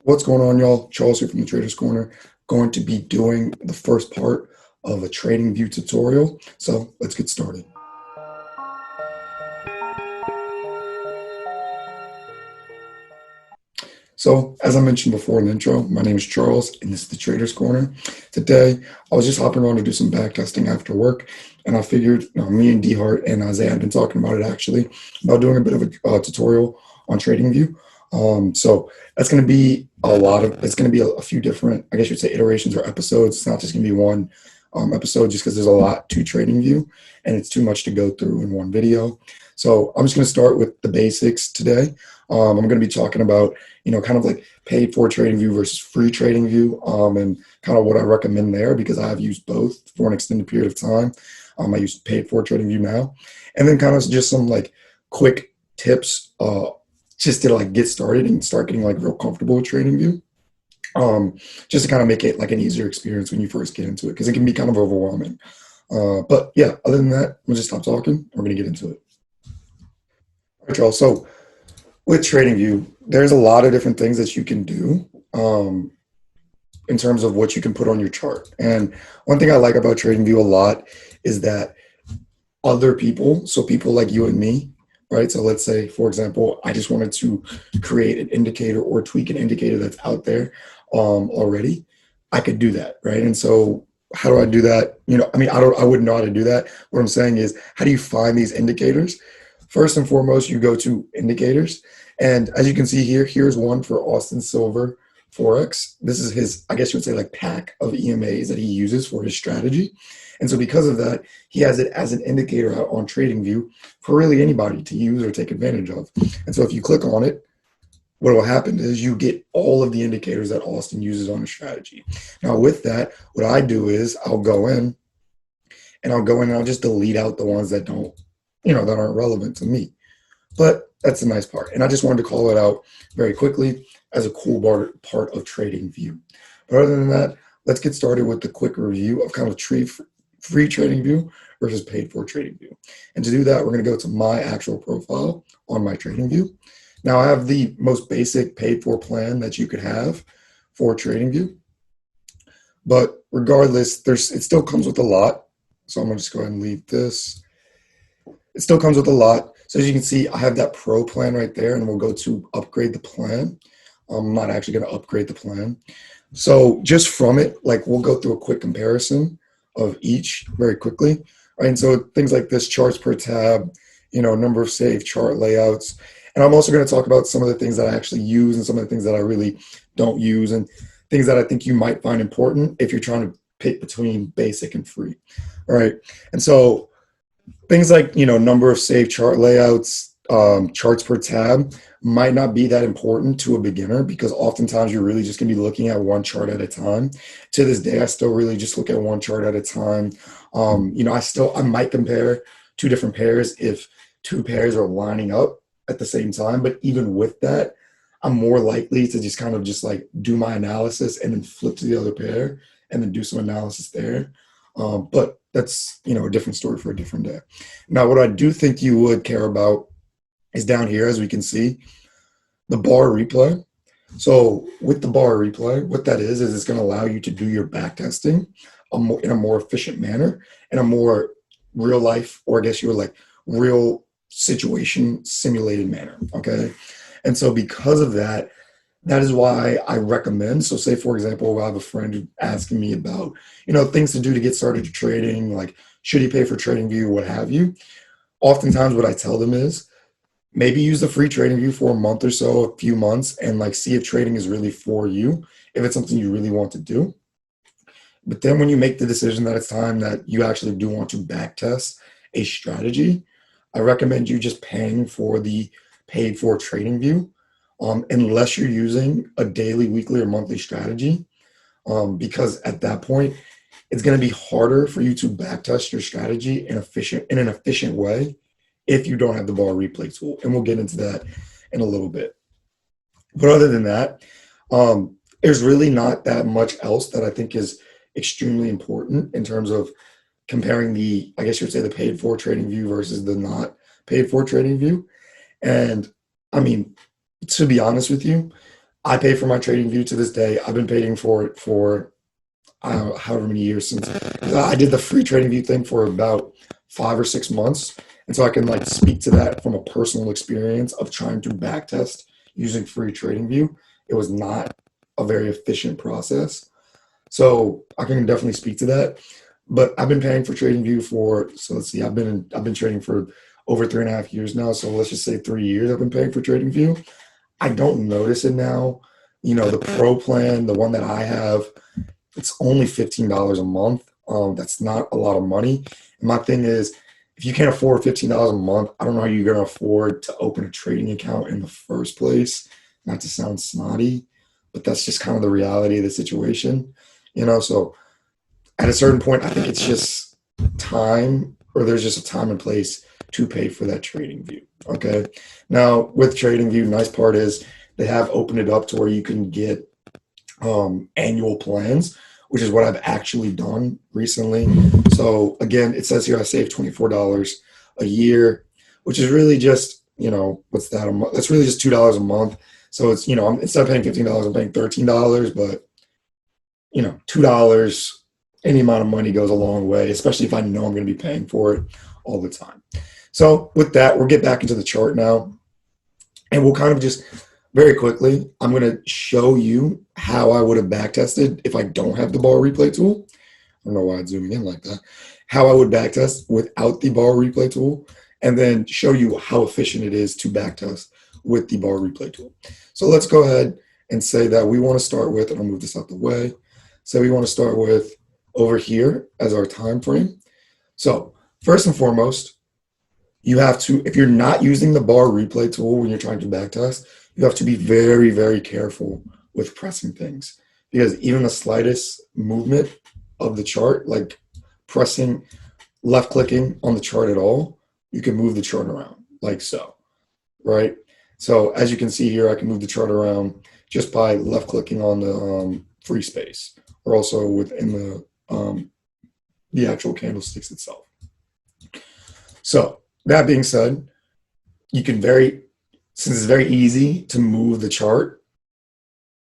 What's going on, y'all? Charles here from the Traders Corner. Going to be doing the first part of a TradingView tutorial. So let's get started. So as I mentioned before in the intro, my name is Charles and this is the Traders Corner. Today, I was just hopping around to do some back testing after work, and I figured, me and D-Hart and Isaiah had been talking about it actually, about doing a bit of a tutorial on TradingView. So that's going to be it's going to be a few different, I guess you'd say, iterations or episodes. It's not just going to be one episode, just because there's a lot to TradingView and it's too much to go through in one video. So I'm just going to start with the basics today. I'm going to be talking about, kind of like paid for TradingView versus free TradingView, and kind of what I recommend there, because I've used both for an extended period of time. I use paid for TradingView now, and then kind of just some like quick tips, just to like get started and start getting like real comfortable with TradingView. Just to kind of make it like an easier experience when you first get into it, because it can be kind of overwhelming. But yeah, other than that, we'll just stop talking. We're going to get into it. All right, y'all. So with TradingView, there's a lot of different things that you can do in terms of what you can put on your chart. And one thing I like about TradingView a lot is that other people, so people like you and me, right? So let's say, for example, I just wanted to create an indicator or tweak an indicator that's out there already. I could do that, right? And so how do I do that? I wouldn't know how to do that. What I'm saying is, how do you find these indicators? First and foremost, you go to indicators. And as you can see here, here's one for Austin Silver Forex. This is his, I guess you would say, like pack of EMAs that he uses for his strategy. And so because of that, he has it as an indicator out on TradingView for really anybody to use or take advantage of. And so if you click on it, what will happen is you get all of the indicators that Austin uses on his strategy. Now with that, what I do is I'll go in and I'll just delete out the ones that don't, that aren't relevant to me. But that's the nice part. And I just wanted to call it out very quickly as a cool part of TradingView. But other than that, let's get started with the quick review of kind of free TradingView versus paid for TradingView. And to do that, we're going to go to my actual profile on my TradingView. Now I have the most basic paid for plan that you could have for TradingView. But regardless, it still comes with a lot. So I'm going to just go ahead and leave this. It still comes with a lot. So as you can see, I have that pro plan right there, and we'll go to upgrade the plan. I'm not actually going to upgrade the plan. So just from it, like we'll go through a quick comparison of each very quickly. Right? And so things like this, charts per tab, number of saved chart layouts. And I'm also going to talk about some of the things that I actually use and some of the things that I really don't use, and things that I think you might find important if you're trying to pick between basic and free. All right. And so things like, number of saved chart layouts, charts per tab might not be that important to a beginner, because oftentimes you're really just going to be looking at one chart at a time. To this day, I still really just look at one chart at a time. I might compare two different pairs if two pairs are lining up at the same time. But even with that, I'm more likely to just kind of just like do my analysis and then flip to the other pair and then do some analysis there. But that's, a different story for a different day. Now, what I do think you would care about is down here, as we can see, the bar replay. So with the bar replay, what that is it's going to allow you to do your back testing in a more efficient manner, in a more real life, or I guess you were like real situation simulated manner. Okay. And so because of that, that is why I recommend. So say, for example, I have a friend who asking me about, things to do to get started to trading, like should he pay for TradingView or what have you. Oftentimes what I tell them is maybe use the free TradingView for a month or so, a few months, and like see if trading is really for you, if it's something you really want to do. But then when you make the decision that it's time that you actually do want to back test a strategy, I recommend you just paying for the paid for TradingView, unless you're using a daily, weekly, or monthly strategy, because at that point, it's going to be harder for you to backtest your strategy in an efficient way if you don't have the bar replay tool. And we'll get into that in a little bit. But other than that, there's really not that much else that I think is extremely important in terms of comparing the, I guess you would say, the paid for TradingView versus the not paid for TradingView. And I mean, to be honest with you, I pay for my TradingView to this day. I've been paying for it for I don't know, however many years since I did the free TradingView thing for about 5 or 6 months. And so I can like speak to that from a personal experience of trying to backtest using free TradingView. It was not a very efficient process. So I can definitely speak to that. But I've been paying for TradingView for, so let's see, I've been trading for over 3.5 years now. So let's just say 3 years I've been paying for TradingView. I don't notice it now. The pro plan, the one that I have, it's only $15 a month. That's not a lot of money. And my thing is, if you can't afford $15 a month, I don't know how you're going to afford to open a trading account in the first place. Not to sound snotty, but that's just kind of the reality of the situation. So at a certain point, I think it's just time, or there's just a time and place to pay for that TradingView. Okay. Now with TradingView, nice part is they have opened it up to where you can get annual plans, which is what I've actually done recently. So again, it says here I saved $24 a year, which is really just, what's that a month? That's really just $2 a month. So it's, instead of paying $15, I'm paying $13, but $2, any amount of money goes a long way, especially if I know I'm going to be paying for it all the time. So with that, we'll get back into the chart now, and we'll kind of just very quickly, I'm going to show you how I would have backtested if I don't have the bar replay tool. I don't know why it's zooming in like that. How I would backtest without the bar replay tool, and then show you how efficient it is to backtest with the bar replay tool. So let's go ahead and say that we want to start with, and I'll move this out the way. So we want to start with over here as our time frame. So first and foremost, you have to, if you're not using the bar replay tool when you're trying to backtest, you have to be very, very careful with pressing things, because even the slightest movement of the chart, like pressing, left clicking on the chart at all, you can move the chart around like so, right? So as you can see here, I can move the chart around just by left clicking on the free space, or also within the actual candlesticks itself. So that being said, you can since it's very easy to move the chart,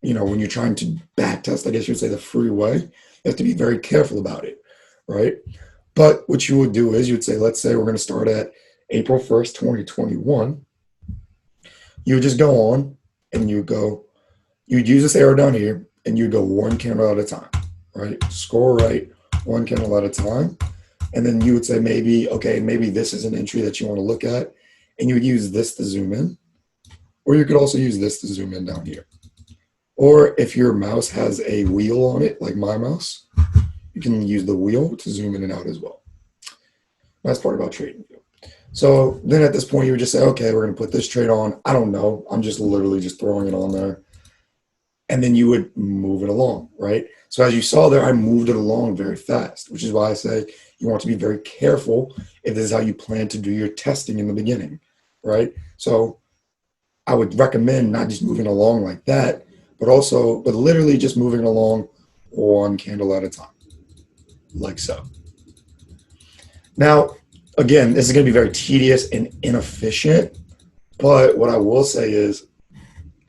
when you're trying to backtest, I guess you would say the free way, you have to be very careful about it, right? But what you would do is you would say, let's say we're going to start at April 1st, 2021. You would just go on and you'd use this arrow down here and you'd go one candle at a time, right? Score right, one candle at a time. And then you would say maybe this is an entry that you want to look at, and you would use this to zoom in, or you could also use this to zoom in down here. Or if your mouse has a wheel on it, like my mouse, you can use the wheel to zoom in and out as well. That's part about TradingView. So then at this point, you would just say, okay, we're going to put this trade on. I don't know. I'm just literally just throwing it on there. And then you would move it along, right? So as you saw there, I moved it along very fast, which is why I say you want to be very careful if this is how you plan to do your testing in the beginning, right? So I would recommend not just moving along like that, but literally just moving along one candle at a time, like so. Now, again, this is going to be very tedious and inefficient, but what I will say is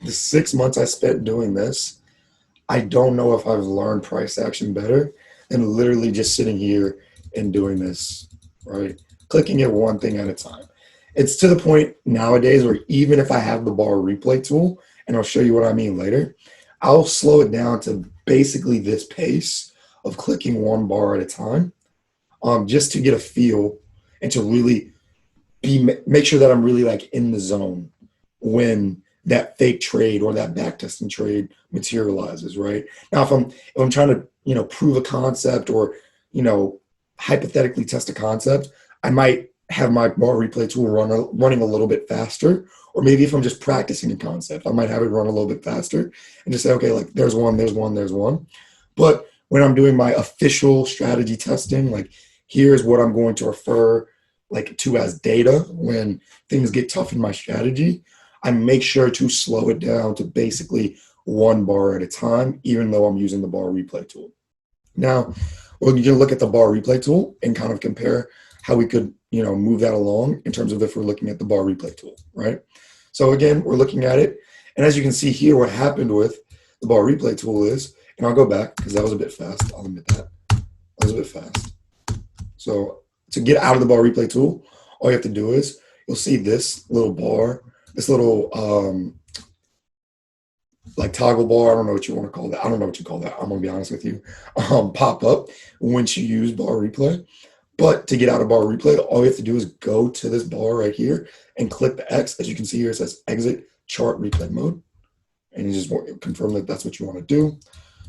the 6 months I spent doing this, I don't know if I've learned price action better than literally just sitting here and doing this, right? Clicking it one thing at a time. It's to the point nowadays where even if I have the bar replay tool, and I'll show you what I mean later, I'll slow it down to basically this pace of clicking one bar at a time, just to get a feel and to really make sure that I'm really like in the zone when that fake trade or that backtesting trade materializes, right? Now, if I'm trying to, prove a concept or, hypothetically test a concept, I might have my bar replay tool running a little bit faster. Or maybe if I'm just practicing a concept, I might have it run a little bit faster and just say, okay, like there's one. But when I'm doing my official strategy testing, like here's what I'm going to refer to as data when things get tough in my strategy, I make sure to slow it down to basically one bar at a time, even though I'm using the bar replay tool. Now, we're going to look at the bar replay tool and kind of compare how we could, move that along in terms of if we're looking at the bar replay tool, right? So again, we're looking at it, And as you can see here, what happened with the bar replay tool is, and I'll go back because that was a bit fast. I'll admit that. That was a bit fast. So to get out of the bar replay tool, all you have to do is you'll see this little bar, this little like toggle bar. I don't know what you want to call that. I don't know what you call that. I'm gonna be honest with you. Pop up once you use bar replay. But to get out of bar replay, all you have to do is go to this bar right here and click the X. As you can see here, it says exit chart replay mode. And you just want to confirm that that's what you want to do.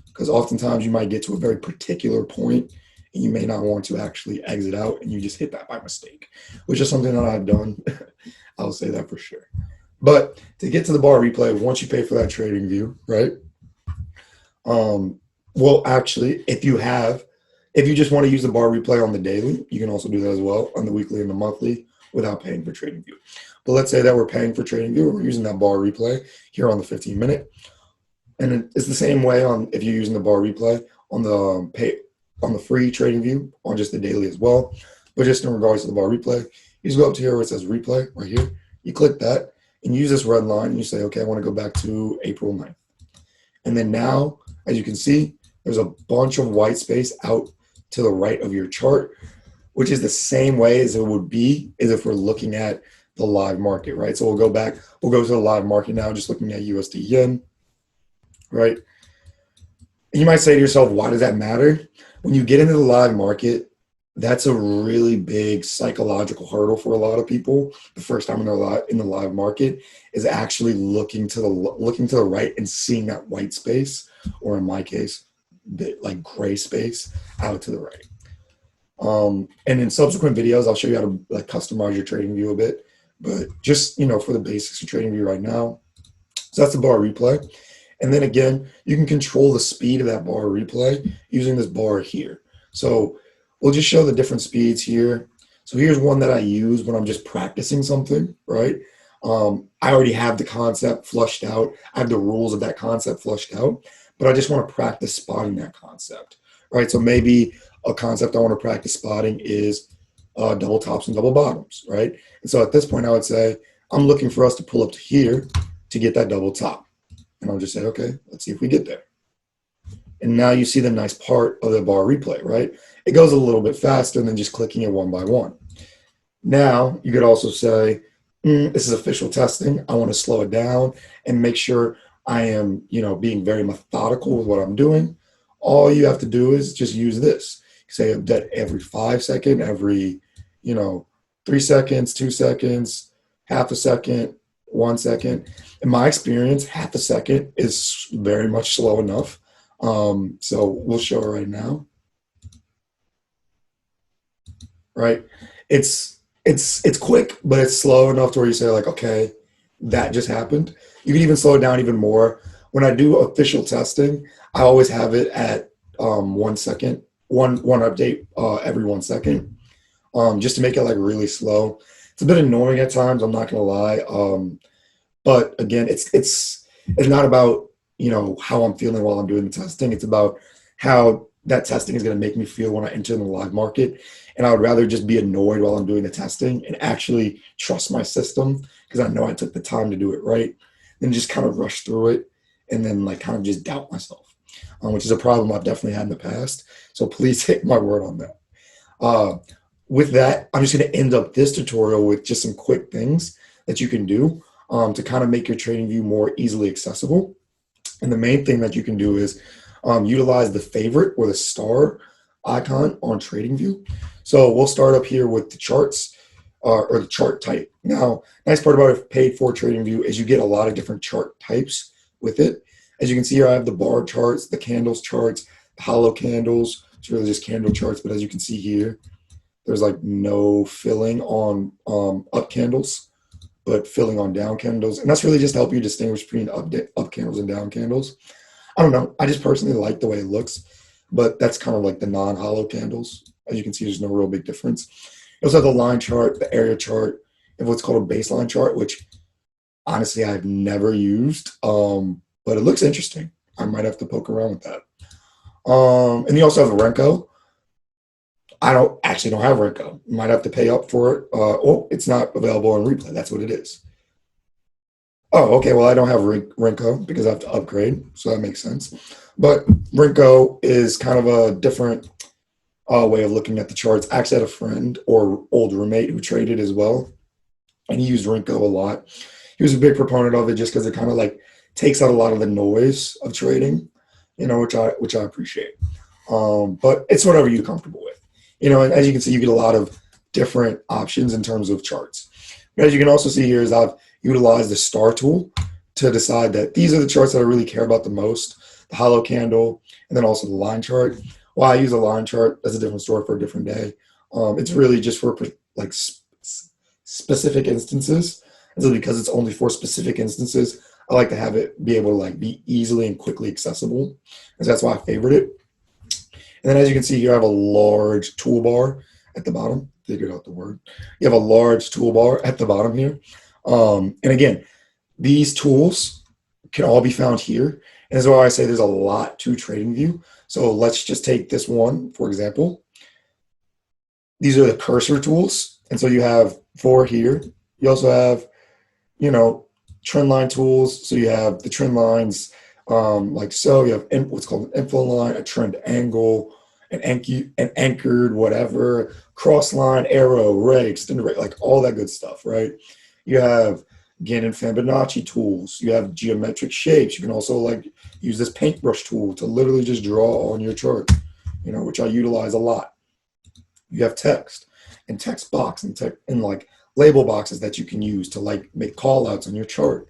Because oftentimes you might get to a very particular point and you may not want to actually exit out and you just hit that by mistake, which is something that I've done. I'll say that for sure. But to get to the bar replay, once you pay for that trading view, right? Well, actually, if you just want to use the bar replay on the daily, you can also do that as well on the weekly and the monthly without paying for TradingView. But let's say that we're paying for TradingView, we're using that bar replay here on the 15-minute. And it's the same way on if you're using the bar replay on the free TradingView on just the daily as well. But just in regards to the bar replay, you just go up to here where it says replay right here. You click that and use this red line and you say, okay, I want to go back to April 9th. And then now, as you can see, there's a bunch of white space out to the right of your chart, which is the same way as it would be as if we're looking at the live market, right? So we'll go to the live market now, just looking at USD yen, right? And you might say to yourself, why does that matter? When you get into the live market, that's a really big psychological hurdle for a lot of people. The first time in the live market is actually looking to the right and seeing that white space, or in my case, the like gray space out to the right. And in subsequent videos, I'll show you how to like customize your trading view a bit, but just for the basics of trading view right now. So that's the bar replay. And then again, you can control the speed of that bar replay using this bar here. So we'll just show the different speeds here. So here's one that I use when I'm just practicing something, right? I already have the concept flushed out. I have the rules of that concept flushed out, but I just want to practice spotting that concept, right? So maybe a concept I want to practice spotting is double tops and double bottoms, right? And so at this point, I would say, I'm looking for us to pull up to here to get that double top. And I'll just say, okay, let's see if we get there. And now you see the nice part of the bar replay, right? It goes a little bit faster than just clicking it one by one. Now, you could also say, this is official testing. I want to slow it down and make sure I am, being very methodical with what I'm doing. All you have to do is just use this. Say that every 5 seconds, every, 3 seconds, 2 seconds, half a second, 1 second. In my experience, half a second is very much slow enough. So we'll show it right now. Right? It's quick, but it's slow enough to where you say like, okay, that just happened. You can even slow it down even more. When I do official testing, I always have it at 1 second, one update every 1 second, just to make it like really slow. It's a bit annoying at times, I'm not gonna lie. But again, it's not about how I'm feeling while I'm doing the testing. It's about how that testing is going to make me feel when I enter in the live market. And I would rather just be annoyed while I'm doing the testing and actually trust my system because I know I took the time to do it right, than just kind of rush through it and then like kind of just doubt myself, which is a problem I've definitely had in the past. So please take my word on that. With that, I'm just going to end up this tutorial with just some quick things that you can do to kind of make your trading view more easily accessible. And the main thing that you can do is utilize the favorite or the star icon on TradingView. So we'll start up here with the charts or the chart type. Now, nice part about a paid for TradingView is you get a lot of different chart types with it. As you can see here, I have the bar charts, the candles charts, the hollow candles. It's really just candle charts, but as you can see here, there's like no filling on up candles, but filling on down candles. And that's really just to help you distinguish between up candles and down candles. I don't know. I just personally like the way it looks, but that's kind of like the non-hollow candles. As you can see, there's no real big difference. You also have the line chart, the area chart, and what's called a baseline chart, which honestly I've never used, but it looks interesting. I might have to poke around with that. And you also have a Rinko. I don't have Rinko. You might have to pay up for it. Oh, it's not available in replay. That's what it is. Oh, okay. Well, I don't have Rinko because I have to upgrade, so that makes sense. But Rinko is kind of a different way of looking at the charts. I actually had a friend or old roommate who traded as well, and he used Rinko a lot. He was a big proponent of it just because it kind of like takes out a lot of the noise of trading, which I appreciate. But it's whatever you're comfortable with, And as you can see, you get a lot of different options in terms of charts. But as you can also see here, is I've utilized the star tool to decide that these are the charts that I really care about the most: the hollow candle, and then also the line chart. Why I use a line chart, that's a different story for a different day. It's really just for like specific instances. And so because it's only for specific instances, I like to have it be able to like be easily and quickly accessible. And so that's why I favorite it. And then as you can see here, I have a large toolbar at the bottom. Figured out the word. You have a large toolbar at the bottom here. And again, these tools can all be found here. And this is why I say there's a lot to TradingView. So let's just take this one, for example. These are the cursor tools. And so you have four here. You also have, trend line tools. So you have the trend lines like so. You have what's called an info line, a trend angle, an anchored, whatever, cross line, arrow, ray, extended ray, like all that good stuff, right? You have Gannon Fibonacci tools. You have geometric shapes. You can also like use this paintbrush tool to literally just draw on your chart, which I utilize a lot. You have text and text box and like label boxes that you can use to like make call outs on your chart.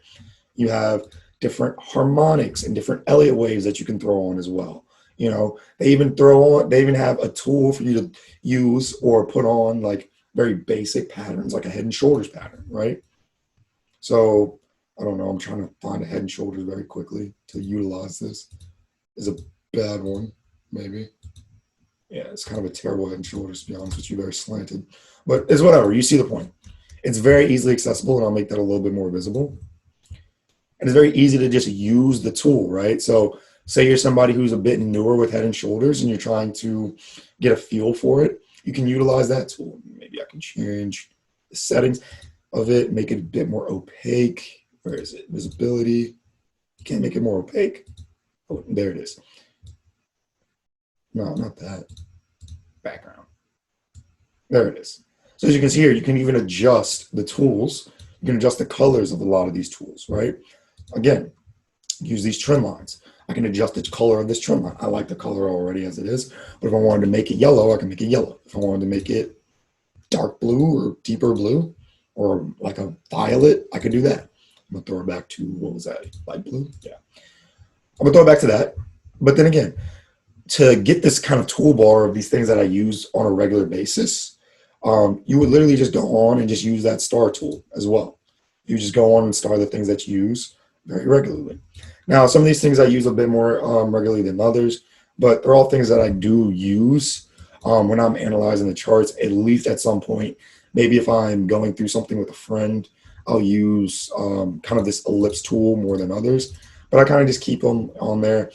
You have different harmonics and different Elliott waves that you can throw on as well. They even have a tool for you to use or put on like very basic patterns, like a head and shoulders pattern, right? So I don't know. I'm trying to find a head and shoulders very quickly to utilize this. Is a bad one, maybe. Yeah, it's kind of a terrible head and shoulders, to be honest with you, very slanted. But it's whatever. You see the point. It's very easily accessible, and I'll make that a little bit more visible. And it's very easy to just use the tool, right? So say you're somebody who's a bit newer with head and shoulders and you're trying to get a feel for it, you can utilize that tool. Maybe I can change the settings of it, make it a bit more opaque. Where is it? Visibility. You can't make it more opaque. Oh, there it is. No, not that. Background. There it is. So as you can see here, you can even adjust the tools. You can adjust the colors of a lot of these tools, right? Again, use these trend lines. I can adjust the color of this trend line. I like the color already as it is, but if I wanted to make it yellow, I can make it yellow. If I wanted to make it dark blue or deeper blue or like a violet, I could do that. I'm gonna throw it back to, what was that, light blue? Yeah. I'm gonna throw it back to that. But then again, to get this kind of toolbar of these things that I use on a regular basis, you would literally just go on and just use that star tool as well. You just go on and star the things that you use very regularly. Now, some of these things I use a bit more regularly than others, but they're all things that I do use when I'm analyzing the charts, at least at some point. Maybe if I'm going through something with a friend, I'll use kind of this ellipse tool more than others, but I kind of just keep them on there.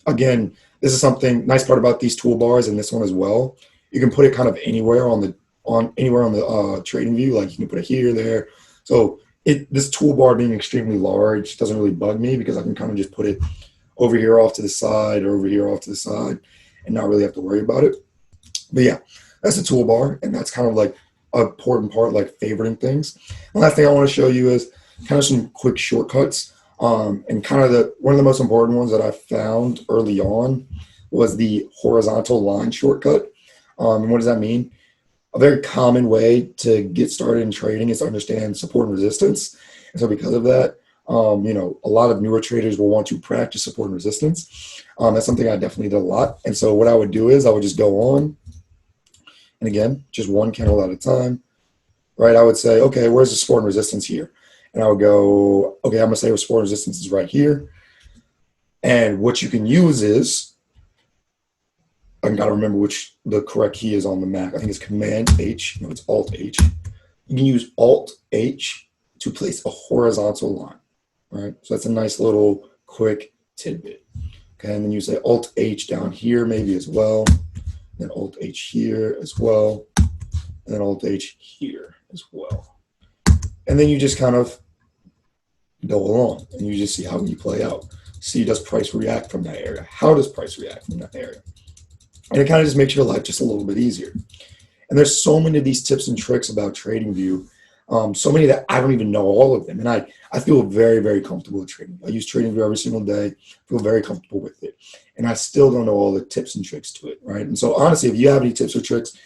Again, this is something nice part about these toolbars and this one as well. You can put it kind of anywhere on the TradingView, like you can put it here, there. So this toolbar being extremely large doesn't really bug me because I can kind of just put it over here off to the side or over here off to the side and not really have to worry about it. But yeah, that's the toolbar, and that's kind of like an important part, like favoriting things. The last thing I want to show you is kind of some quick shortcuts. And kind of one of the most important ones that I found early on was the horizontal line shortcut. And what does that mean? A very common way to get started in trading is to understand support and resistance. And so because of that, a lot of newer traders will want to practice support and resistance. That's something I definitely did a lot. And so what I would do is I would just go on, and again, just one candle at a time, right? I would say, okay, where's the support and resistance here? And I would go, okay, I'm gonna say support and resistance is right here. And what you can use is, I gotta remember which the correct key is on the Mac. I think it's Command H, no, it's Alt H. You can use Alt H to place a horizontal line, right? So that's a nice little quick tidbit. Okay, and then you say Alt H down here maybe as well, then Alt H here as well, and then Alt H here as well. And then you just kind of go along, and you just see how you play out. See, does price react from that area? How does price react from that area? And it kind of just makes your life just a little bit easier. And there's so many of these tips and tricks about TradingView, so many that I don't even know all of them. And I feel very, very comfortable with TradingView. I use TradingView every single day, feel very comfortable with it. And I still don't know all the tips and tricks to it, right? And so honestly, if you have any tips or tricks,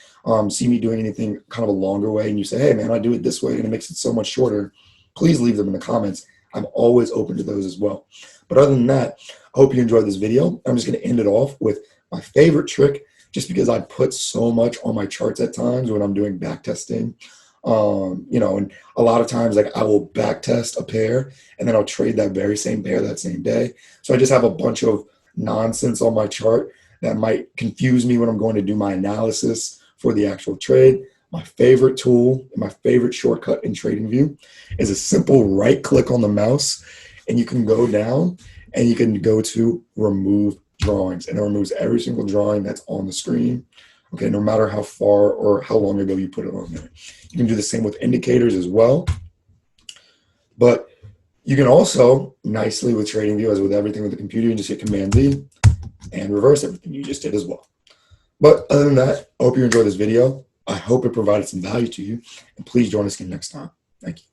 see me doing anything kind of a longer way, and you say, hey man, I do it this way and it makes it so much shorter, please leave them in the comments. I'm always open to those as well. But other than that, I hope you enjoyed this video. I'm just going to end it off with my favorite trick, just because I put so much on my charts at times when I'm doing back testing. And a lot of times, like, I will back test a pair and then I'll trade that very same pair that same day. So I just have a bunch of nonsense on my chart that might confuse me when I'm going to do my analysis for the actual trade. My favorite tool and my favorite shortcut in TradingView is a simple right click on the mouse, and you can go down and you can go to remove drawings, and it removes every single drawing that's on the screen. Okay, no matter how far or how long ago you put it on there. You can do the same with indicators as well. But you can also, nicely with TradingView, as with everything with the computer, you can just hit Command Z and reverse everything you just did as well. But other than that, I hope you enjoyed this video. I hope it provided some value to you. And please join us again next time. Thank you.